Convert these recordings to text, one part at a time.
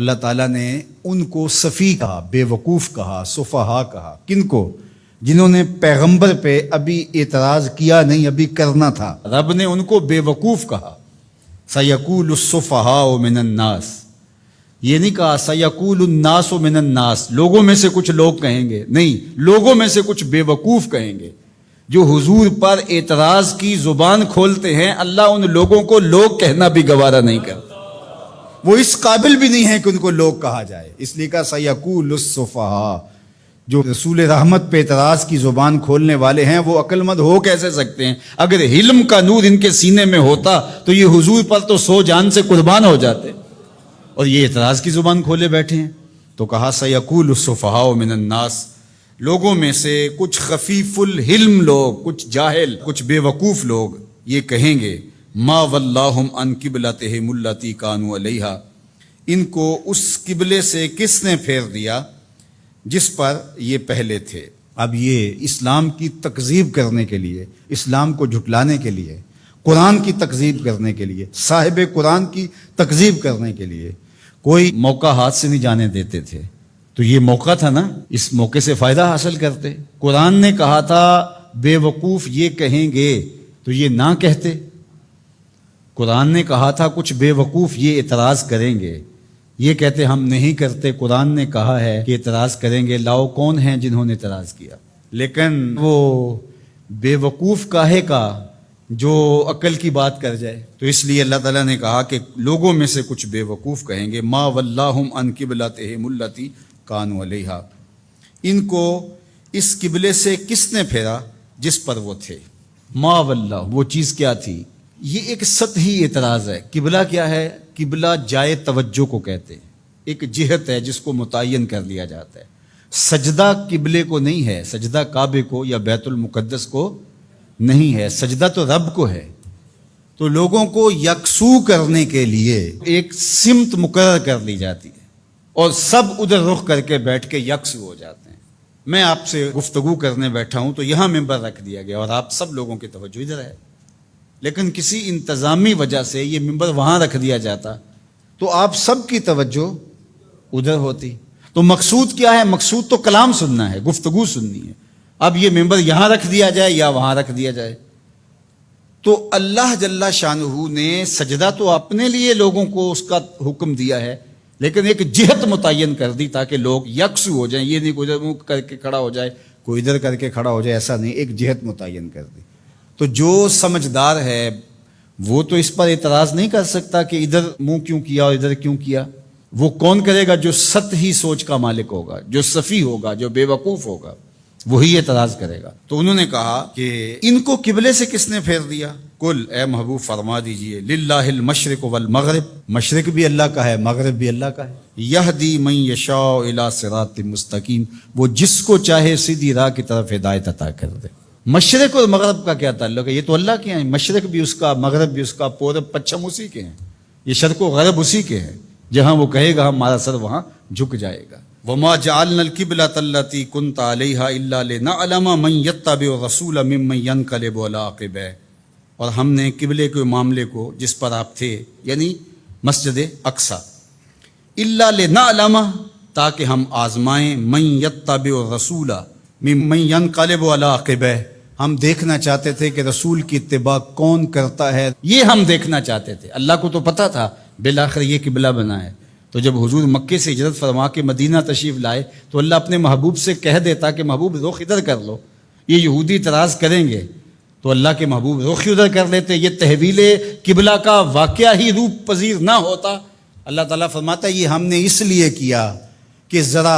اللہ تعالیٰ نے ان کو صفی کہا، بے وقوف کہا، سفہا کہا. کن کو؟ جنہوں نے پیغمبر پہ ابھی اعتراض کیا نہیں، ابھی کرنا تھا. رب نے ان کو بے وقوف کہا. سَيَقُولُ السُّفَهَاءُ مِنَ النَّاسِ، یہ نہیں کہا سَيَقُولُ النَّاسُ مِنَ النَّاسِ، لوگوں میں سے کچھ لوگ کہیں گے، نہیں، لوگوں میں سے کچھ بے وقوف کہیں گے جو حضور پر اعتراض کی زبان کھولتے ہیں. اللہ ان لوگوں کو لوگ کہنا بھی گوارا نہیں کرتا، وہ اس قابل بھی نہیں ہے کہ ان کو لوگ کہا جائے. اس لیے کہا سَيَقُولُ السُّفَهَاءُ، جو رسول رحمت پہ اعتراض کی زبان کھولنے والے ہیں وہ عقل مند ہو کیسے سکتے ہیں؟ اگر علم کا نور ان کے سینے میں ہوتا تو یہ حضور پر تو 100 جان سے قربان ہو جاتے، اور یہ اعتراض کی زبان کھولے بیٹھے ہیں. تو کہا سَيَقُولُ السُّفَهَاءُ مِنَ النَّاسِ، لوگوں میں سے کچھ خفیف الحلم لوگ، کچھ جاہل، کچھ بے وقوف لوگ یہ کہیں گے ما وَلَّاهُمْ عَنْ قِبْلَتِهِمُ الَّتِي كَانُوا عَلَيْهَا، ان کو اس قبلے سے کس نے پھیر دیا جس پر یہ پہلے تھے. اب یہ اسلام کی تکذیب کرنے کے لیے، اسلام کو جھٹلانے کے لیے، قرآن کی تکذیب کرنے کے لیے، صاحب قرآن کی تکذیب کرنے کے لیے کوئی موقع ہاتھ سے نہیں جانے دیتے تھے. تو یہ موقع تھا نا، اس موقع سے فائدہ حاصل کرتے. قرآن نے کہا تھا بے وقوف یہ کہیں گے تو یہ نہ کہتے. قرآن نے کہا تھا کچھ بے وقوف یہ اعتراض کریں گے، یہ کہتے ہم نہیں کرتے. قرآن نے کہا ہے کہ اعتراض کریں گے، لاؤ کون ہیں جنہوں نے اعتراض کیا. لیکن وہ بے وقوف کاہے کا جو عقل کی بات کر جائے. تو اس لیے اللہ تعالیٰ نے کہا کہ لوگوں میں سے کچھ بے وقوف کہیں گے ما وَلَّاهُمْ عَنْ قِبْلَتِهِمُ الَّتِي كَانُوا عَلَيْهَا، ان کو اس قبلے سے کس نے پھیرا جس پر وہ تھے. ما وَلَّاهُ، وہ چیز کیا تھی؟ یہ ایک سطحی اعتراض ہے. قبلہ کیا ہے؟ قبلہ جائے توجہ کو کہتے ہیں، ایک جہت ہے جس کو متعین کر لیا جاتا ہے. سجدہ قبلے کو نہیں ہے، سجدہ کعبے کو یا بیت المقدس کو نہیں ہے، سجدہ تو رب کو ہے. تو لوگوں کو یکسو کرنے کے لیے ایک سمت مقرر کر لی جاتی ہے اور سب ادھر رخ کر کے بیٹھ کے یکسو ہو جاتے ہیں. میں آپ سے گفتگو کرنے بیٹھا ہوں تو یہاں ممبر رکھ دیا گیا اور آپ سب لوگوں کی توجہ ادھر ہے، لیکن کسی انتظامی وجہ سے یہ ممبر وہاں رکھ دیا جاتا تو آپ سب کی توجہ ادھر ہوتی. تو مقصود کیا ہے؟ مقصود تو کلام سننا ہے، گفتگو سننی ہے. اب یہ ممبر یہاں رکھ دیا جائے یا وہاں رکھ دیا جائے. تو اللہ جل شانہ نے سجدہ تو اپنے لیے لوگوں کو اس کا حکم دیا ہے، لیکن ایک جہت متعین کر دی تاکہ لوگ یکسو ہو جائیں. یہ نہیں کوئی ادھر منہ کر کے کھڑا ہو جائے، کوئی ادھر کر کے کھڑا ہو جائے، ایسا نہیں، ایک جہت متعین کر دی. تو جو سمجھدار ہے وہ تو اس پر اعتراض نہیں کر سکتا کہ ادھر منہ کیوں کیا اور ادھر کیوں کیا. وہ کون کرے گا؟ جو سطحی سوچ کا مالک ہوگا، جو سفی ہوگا، جو بے وقوف ہوگا، وہی اعتراض کرے گا. تو انہوں نے کہا کہ ان کو قبلے سے کس نے پھیر دیا؟ کل، اے محبوب فرما دیجئے، للہ المشرق والمغرب، مشرق بھی اللہ کا ہے، مغرب بھی اللہ کا ہے. یہدی من یشاء الی صراط مستقیم، وہ جس کو چاہے سیدھی راہ کی طرف ہدایت عطا کر دے. مشرق اور مغرب کا کیا تعلق ہے؟ یہ تو اللہ کے ہیں، مشرق بھی اس کا، مغرب بھی اس کا، پورب پچھم اسی کے ہیں، یہ شرق و غرب اسی کے ہیں. جہاں وہ کہے گا ہمارا سر وہاں جھک جائے گا. وما جعلنا القبلة التي كنت عليها الا لنعلم من يتبع الرسول ممن ينقلب على عقبيه، اور ہم نے قبلے کے معاملے کو جس پر آپ تھے یعنی مسجد اقصی، الا لنعلم، تاکہ ہم آزمائیں، من يتبع الرسول ممن ينقلب على عقبيه، ہم دیکھنا چاہتے تھے کہ رسول کی اتباع کون کرتا ہے، یہ ہم دیکھنا چاہتے تھے. اللہ کو تو پتہ تھا بالآخر یہ قبلہ بنا ہے. تو جب حضور مکے سے ہجرت فرما کے مدینہ تشریف لائے تو اللہ اپنے محبوب سے کہہ دیتا کہ محبوب رخ ادھر کر لو، یہ یہودی اعتراض کریں گے، تو اللہ کے محبوب رخ ادھر کر لیتے. یہ تحویل قبلہ کا واقعہ ہی روپ پذیر نہ ہوتا. اللہ تعالیٰ فرماتا ہے یہ ہم نے اس لیے کیا کہ ذرا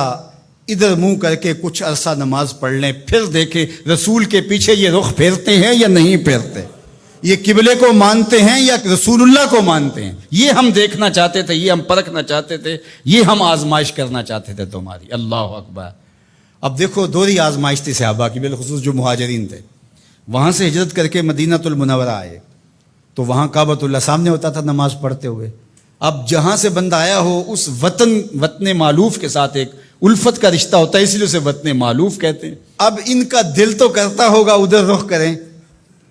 ادھر منہ کر کے کچھ عرصہ نماز پڑھ لیں، پھر دیکھیں رسول کے پیچھے یہ رخ پھیرتے ہیں یا نہیں پھیرتے، یہ قبلے کو مانتے ہیں یا رسول اللہ کو مانتے ہیں. یہ ہم دیکھنا چاہتے تھے، یہ ہم پرکھنا چاہتے تھے، یہ ہم آزمائش کرنا چاہتے تھے تمہاری. اللہ اکبر. اب دیکھو دوہری آزمائش تھی صحابہ کی، بالخصوص جو مہاجرین تھے. وہاں سے ہجرت کر کے مدینہ المنورہ آئے تو وہاں کعبۃ اللہ سامنے ہوتا تھا نماز پڑھتے ہوئے. اب جہاں سے بندہ آیا ہو اس وطن معلوف کے ساتھ ایک الفت کا رشتہ ہوتا ہے، اس لیے اسے وطن معلوف کہتے ہیں. اب ان کا دل تو کرتا ہوگا ادھر رخ کریں،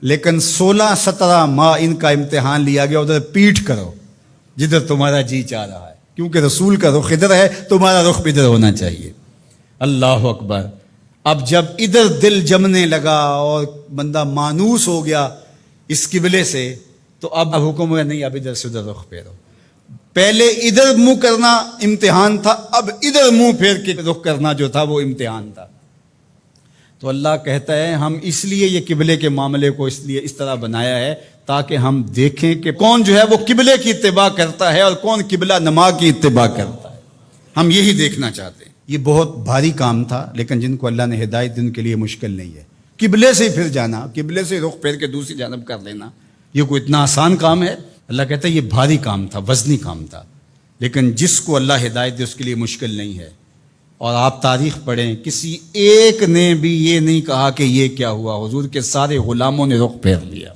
لیکن 16-17 ماہ ان کا امتحان لیا گیا ادھر پیٹھ کرو جدھر تمہارا جی چاہ رہا ہے. کیونکہ رسول کا رخ ادھر ہے، تمہارا رخ ادھر ہونا چاہیے۔ اللہ اکبر۔ اب جب ادھر دل جمنے لگا اور بندہ مانوس ہو گیا اس قبلے سے، تو اب حکم ہوا نہیں، اب ادھر سے ادھر رخ پھیرو۔ پہلے ادھر منہ کرنا امتحان تھا، اب ادھر منہ پھیر کے رخ کرنا جو تھا وہ امتحان تھا۔ تو اللہ کہتا ہے ہم اس لیے یہ قبلے کے معاملے کو اس طرح بنایا ہے تاکہ ہم دیکھیں کہ کون جو ہے وہ قبلے کی اتباع کرتا ہے اور کون قبلہ نما کی اتباع کرتا ہے۔ ہم یہی دیکھنا چاہتے ہیں۔ یہ بہت بھاری کام تھا، لیکن جن کو اللہ نے ہدایت دی ان کے لیے مشکل نہیں ہے۔ قبلے سے پھر جانا، قبلے سے رخ پھیر کے دوسری جانب کر لینا، یہ کوئی اتنا آسان کام ہے؟ اللہ کہتا ہے یہ بھاری کام تھا، وزنی کام تھا، لیکن جس کو اللہ ہدایت دے اس کے لیے مشکل نہیں ہے۔ اور آپ تاریخ پڑھیں، کسی ایک نے بھی یہ نہیں کہا کہ یہ کیا ہوا، حضور کے سارے غلاموں نے رخ پھیر لیا۔